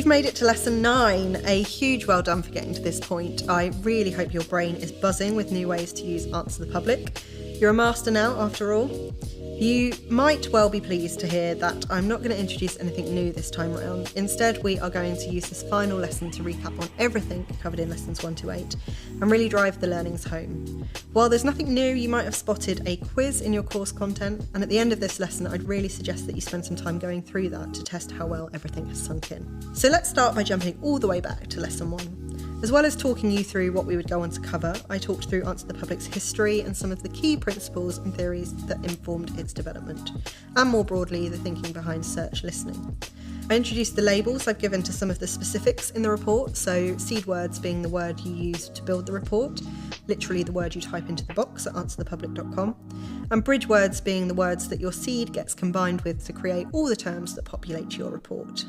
You've made it to lesson 9. A huge well done for getting to this point. I really hope your brain is buzzing with new ways to use Answer the Public. You're a master now, after all. You might well be pleased to hear that I'm not going to introduce anything new this time around. Instead, we are going to use this final lesson to recap on everything covered in lessons 1 to 8 and really drive the learnings home. While there's nothing new, you might have spotted a quiz in your course content, and at the end of this lesson, I'd really suggest that you spend some time going through that to test how well everything has sunk in. So let's start by jumping all the way back to lesson 1. As well as talking you through what we would go on to cover, I talked through Answer the Public's history and some of the key principles and theories that informed its development, and more broadly, the thinking behind search listening. I introduced the labels I've given to some of the specifics in the report, so seed words being the word you use to build the report, literally the word you type into the box at answerthepublic.com, and bridge words being the words that your seed gets combined with to create all the terms that populate your report.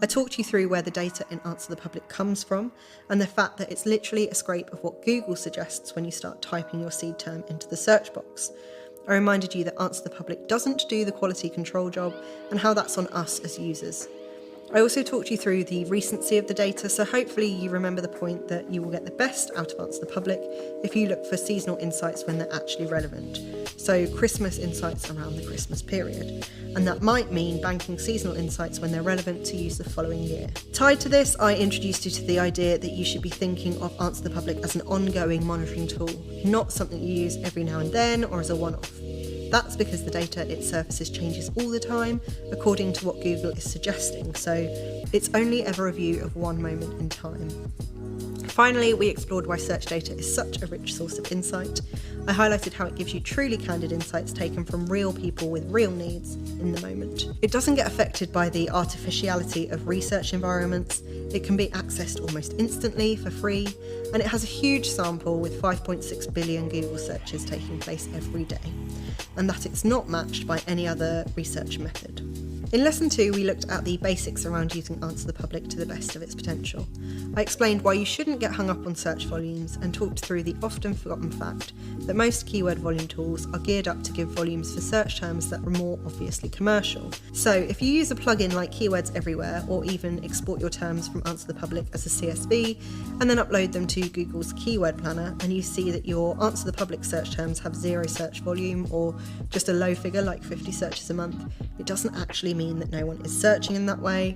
I talked you through where the data in Answer the Public comes from and the fact that it's literally a scrape of what Google suggests when you start typing your seed term into the search box. I reminded you that Answer the Public doesn't do the quality control job and how that's on us as users. I also talked you through the recency of the data, so hopefully you remember the point that you will get the best out of Answer the Public if you look for seasonal insights when they're actually relevant. So Christmas insights around the Christmas period. And that might mean banking seasonal insights when they're relevant to use the following year. Tied to this, I introduced you to the idea that you should be thinking of Answer the Public as an ongoing monitoring tool, not something you use every now and then or as a one-off. That's because the data it surfaces changes all the time, according to what Google is suggesting, so it's only ever a view of one moment in time. Finally, we explored why search data is such a rich source of insight. I highlighted how it gives you truly candid insights taken from real people with real needs in the moment. It doesn't get affected by the artificiality of research environments. It can be accessed almost instantly for free, and it has a huge sample with 5.6 billion Google searches taking place every day, and that it's not matched by any other research method. In lesson 2, we looked at the basics around using Answer the Public to the best of its potential. I explained why you shouldn't get hung up on search volumes and talked through the often forgotten fact that most keyword volume tools are geared up to give volumes for search terms that are more obviously commercial. So if you use a plugin like Keywords Everywhere, or even export your terms from Answer the Public as a CSV and then upload them to Google's Keyword Planner, and you see that your Answer the Public search terms have 0 search volume or just a low figure like 50 searches a month, it doesn't actually mean that no one is searching in that way.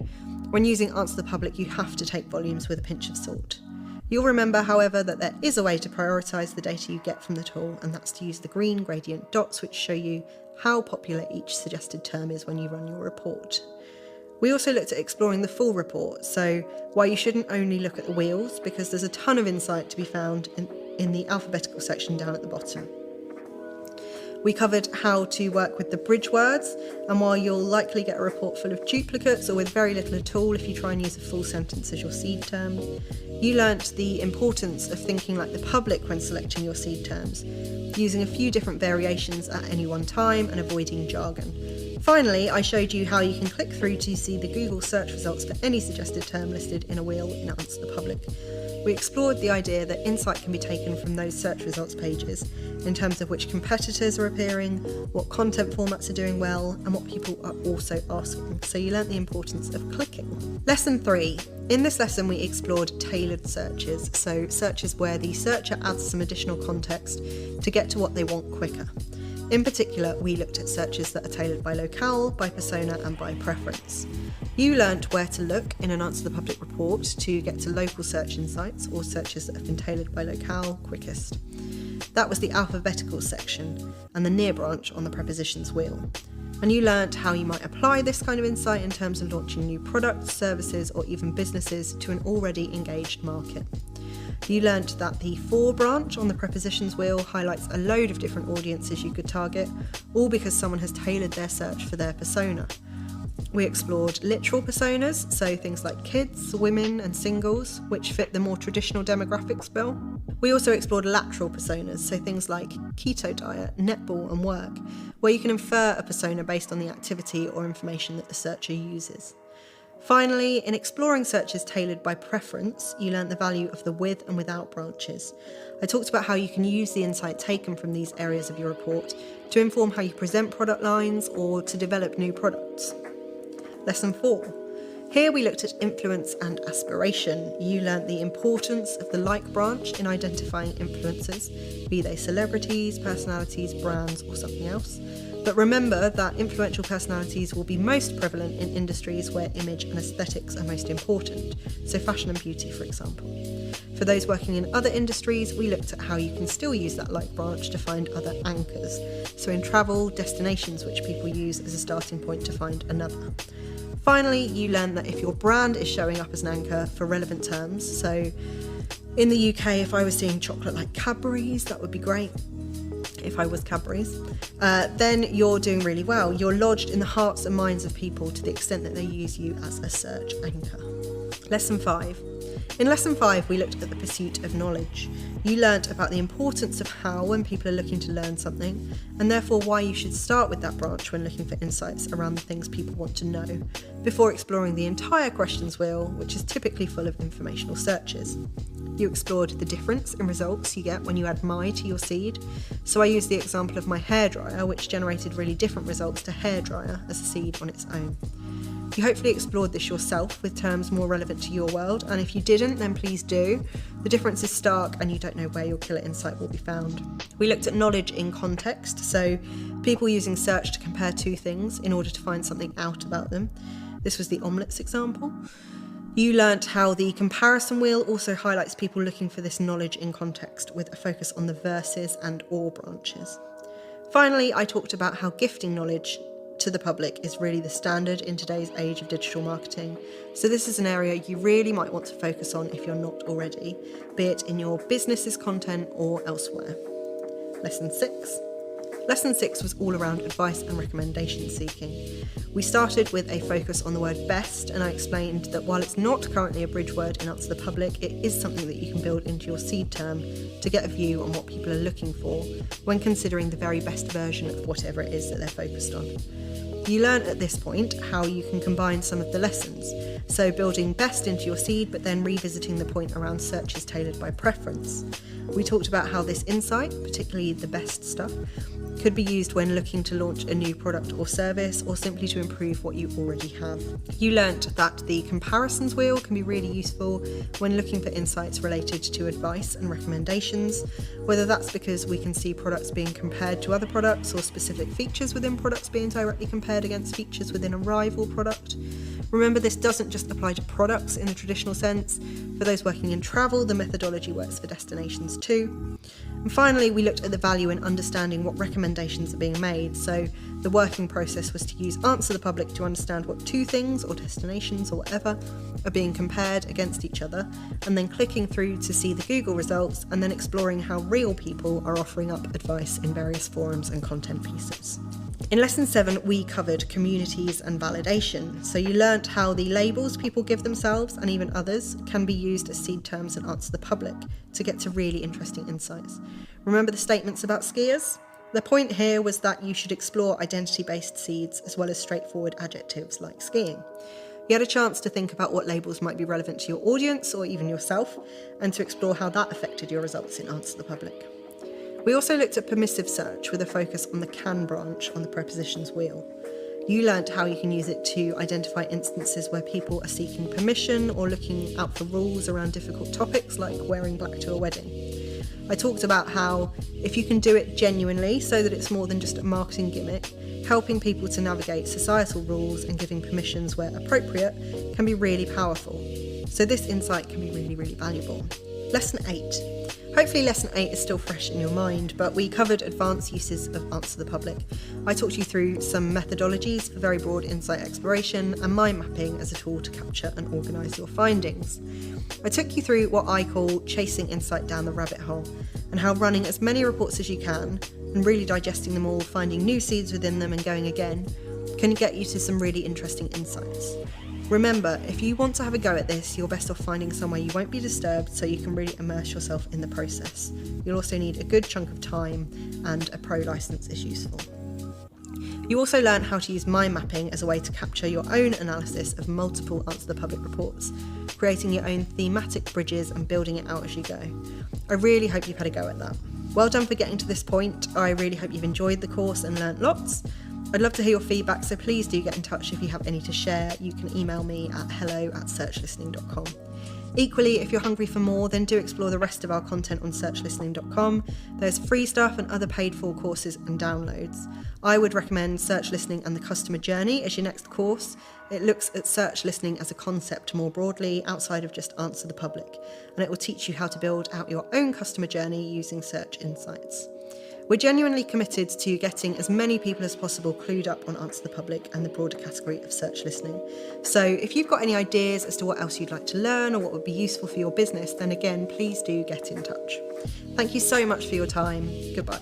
When using Answer the Public, you have to take volumes with a pinch of salt. You'll remember, however, that there is a way to prioritise the data you get from the tool, and that's to use the green gradient dots, which show you how popular each suggested term is when you run your report. We also looked at exploring the full report, so why you shouldn't only look at the wheels, because there's a ton of insight to be found in the alphabetical section down at the bottom. We covered how to work with the bridge words, and while you'll likely get a report full of duplicates or with very little at all if you try and use a full sentence as your seed term, you learnt the importance of thinking like the public when selecting your seed terms, using a few different variations at any one time and avoiding jargon. Finally, I showed you how you can click through to see the Google search results for any suggested term listed in a wheel in Answer the Public. We explored the idea that insight can be taken from those search results pages in terms of which competitors are appearing, what content formats are doing well, and what people are also asking. So you learnt the importance of clicking. Lesson 3. In this lesson, we explored tailored searches, so searches where the searcher adds some additional context to get to what they want quicker. In particular, we looked at searches that are tailored by locale, by persona, and by preference. You learnt where to look in an Answer the Public report to get to local search insights or searches that have been tailored by locale quickest. That was the alphabetical section and the near branch on the prepositions wheel. And you learnt how you might apply this kind of insight in terms of launching new products, services, or even businesses to an already engaged market. You learnt that the for branch on the prepositions wheel highlights a load of different audiences you could target, all because someone has tailored their search for their persona. We explored literal personas, so things like kids, women, and singles, which fit the more traditional demographics bill. We also explored lateral personas, so things like keto diet, netball, and work, where you can infer a persona based on the activity or information that the searcher uses. Finally, in exploring searches tailored by preference, you learnt the value of the with and without branches. I talked about how you can use the insight taken from these areas of your report to inform how you present product lines or to develop new products. Lesson 4. Here we looked at influence and aspiration. You learnt the importance of the like branch in identifying influencers, be they celebrities, personalities, brands, or something else. But remember that influential personalities will be most prevalent in industries where image and aesthetics are most important, so fashion and beauty, for example. For those working in other industries, we looked at how you can still use that like branch to find other anchors. So in travel, destinations which people use as a starting point to find another. Finally, you learn that if your brand is showing up as an anchor for relevant terms, so in the UK, if I was seeing chocolate like Cadbury's, that would be great. If I was Cadbury's, then you're doing really well. You're lodged in the hearts and minds of people to the extent that they use you as a search anchor. Lesson 5. In Lesson 5, we looked at the pursuit of knowledge. You learnt about the importance of how when people are looking to learn something, and therefore why you should start with that branch when looking for insights around the things people want to know, before exploring the entire questions wheel, which is typically full of informational searches. You explored the difference in results you get when you add my to your seed. So I used the example of my hairdryer, which generated really different results to hairdryer as a seed on its own. You hopefully explored this yourself with terms more relevant to your world, and if you didn't, then please do. The difference is stark and you don't know where your killer insight will be found. We looked at knowledge in context, so people using search to compare two things in order to find something out about them. This was the omelettes example. You learnt how the comparison wheel also highlights people looking for this knowledge in context with a focus on the verses and or branches. Finally, I talked about how gifting knowledge to the public is really the standard in today's age of digital marketing. So this is an area you really might want to focus on if you're not already, be it in your business's content or elsewhere. Lesson 6. Lesson 6 was all around advice and recommendation seeking. We started with a focus on the word best, and I explained that while it's not currently a bridge word in Answer the Public, it is something that you can build into your seed term to get a view on what people are looking for when considering the very best version of whatever it is that they're focused on. You learn at this point how you can combine some of the lessons, so building best into your seed but then revisiting the point around searches tailored by preference. We talked about how this insight, particularly the best stuff, could be used when looking to launch a new product or service, or simply to improve what you already have. You learnt that the comparisons wheel can be really useful when looking for insights related to advice and recommendations, whether that's because we can see products being compared to other products or specific features within products being directly compared against features within a rival product. Remember, this doesn't just apply to products in the traditional sense. For those working in travel, the methodology works for destinations too. And finally, we looked at the value in understanding what recommendations are being made. So the working process was to use Answer the Public to understand what two things or destinations or whatever are being compared against each other, and then clicking through to see the Google results, and then exploring how real people are offering up advice in various forums and content pieces. In Lesson 7, we covered communities and validation. So you learnt how the labels people give themselves and even others can be used as seed terms in Answer the Public to get to really interesting insights. Remember the statements about skiers? The point here was that you should explore identity-based seeds as well as straightforward adjectives like skiing. You had a chance to think about what labels might be relevant to your audience or even yourself, and to explore how that affected your results in Answer the Public. We also looked at permissive search with a focus on the can branch on the prepositions wheel. You learnt how you can use it to identify instances where people are seeking permission or looking out for rules around difficult topics like wearing black to a wedding. I talked about how if you can do it genuinely so that it's more than just a marketing gimmick, helping people to navigate societal rules and giving permissions where appropriate can be really powerful. So this insight can be really, really valuable. Lesson 8. Hopefully Lesson 8 is still fresh in your mind, but we covered advanced uses of Answer the Public. I talked you through some methodologies for very broad insight exploration and mind mapping as a tool to capture and organise your findings. I took you through what I call chasing insight down the rabbit hole, and how running as many reports as you can and really digesting them all, finding new seeds within them and going again, can get you to some really interesting insights. Remember, if you want to have a go at this, you're best off finding somewhere you won't be disturbed so you can really immerse yourself in the process. You'll also need a good chunk of time, and a pro licence is useful. You also learn how to use mind mapping as a way to capture your own analysis of multiple Answer the Public reports, creating your own thematic bridges and building it out as you go. I really hope you've had a go at that. Well done for getting to this point. I really hope you've enjoyed the course and learnt lots. I'd love to hear your feedback, so please do get in touch if you have any to share. You can email me at hello@searchlistening.com. Equally, if you're hungry for more, then do explore the rest of our content on searchlistening.com. There's free stuff and other paid-for courses and downloads. I would recommend Search Listening and the Customer Journey as your next course. It looks at search listening as a concept more broadly, outside of just Answer the Public, and it will teach you how to build out your own customer journey using search insights. We're genuinely committed to getting as many people as possible clued up on Answer the Public and the broader category of search listening. So if you've got any ideas as to what else you'd like to learn or what would be useful for your business, then again, please do get in touch. Thank you so much for your time. Goodbye.